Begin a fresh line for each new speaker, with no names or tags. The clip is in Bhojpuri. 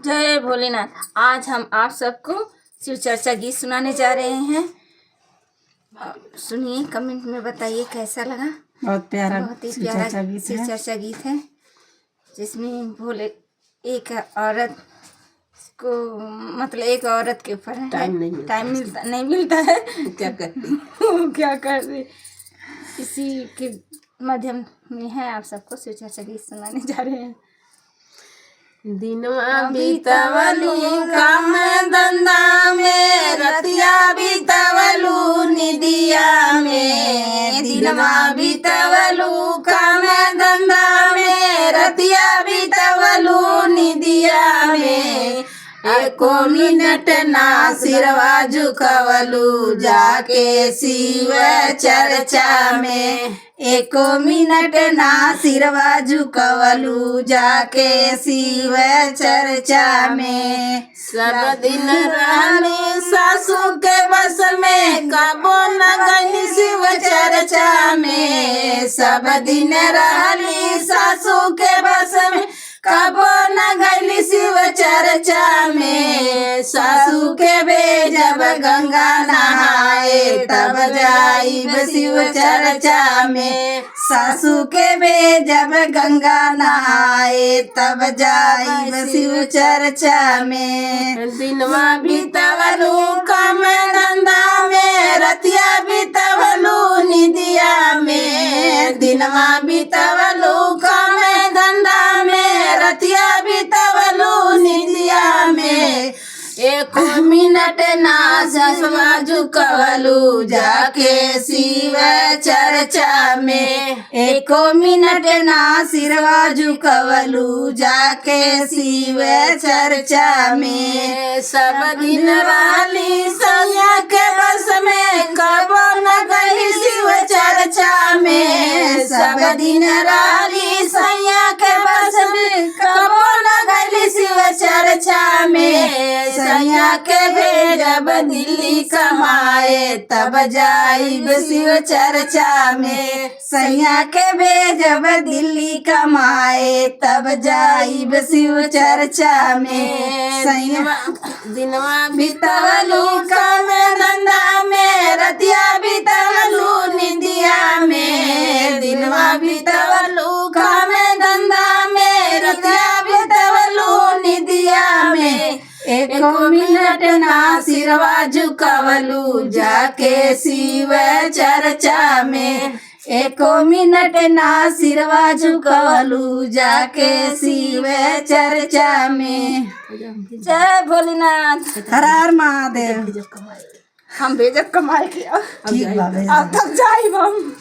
जय भोलेनाथ। आज हम आप सबको शिव चर्चा गीत सुनाने जा रहे हैं। सुनिए, कमेंट में बताइए कैसा लगा।
बहुत ही प्यारा
शिव चर्चा गीत है जिसमें भोले एक औरत को मतलब एक औरत के ऊपर है। टाइम नहीं मिलता है क्या करती क्या करती इसी के माध्यम में है आप सबको शिव चर्चा गीत सुनाने जा रहे हैं।
दिनवा बीतवलू काम धंधा में, रतिया बीतवलू निदिया में। दिनवा बीतवलू काम धंधा में, रतिया बीतवलू निदिया में। एको मिनट ना सिरवा झुकवलू जाके शिव चर्चा में। एको मिनट ना सिरवा झुकवलू जाके शिव चर्चा में। सब दिन रहली सासू के बस में, कबो न गई शिव चर्चा में। सब दिन रहली सासू के बस में, कबो न गई शिव चर्चा में। सासू के भेजब गंगा नहाए, तब जाइब शिव चर्चा में। सासू के भेजब गंगा नहाए, तब जाइब शिव चर्चा में। दिनवा बीतवलू काम धंधा में, रतिया बीतवलू निदिया में। दिनवा बीतवलू काम धंधा में, रतिया बीतवलू निदिया में। एको मिनट ना ससवा झुकवलू जाके शिव चर्चा में। एको मिनट ना सिरवा झुकवलू जाके शिव चर्चा में। सब दिन रहली सैया के बस में, कबो न गई शिव चर्चा में। सब दिन रहली सैया के बस में, कबो न गई शिव चर्चा में। सैया के भेजब दिल्ली कमाए, तब जाइब शिव चर्चा में। सैया के भेजब दिल्ली कमाए, तब जाइब शिव चर्चा में। सैया दिनवा बीतवलू काम धंधा में, रतिया बीतवलू निदिया में। दिनवा बीतवलू काम धंधा में, रतिया बीतवलू निदिया में। एको मिनट ना सिरवा झुकवलू जाके शिव चर्चा में। एको मिनट ना सिरवा झुकवलू जाके शिव चर्चा में।
जय भोलेनाथ।
हर हर महादेव।
हम भेजब कमाल किया
ठीक बा।
अब तक जाइब हम।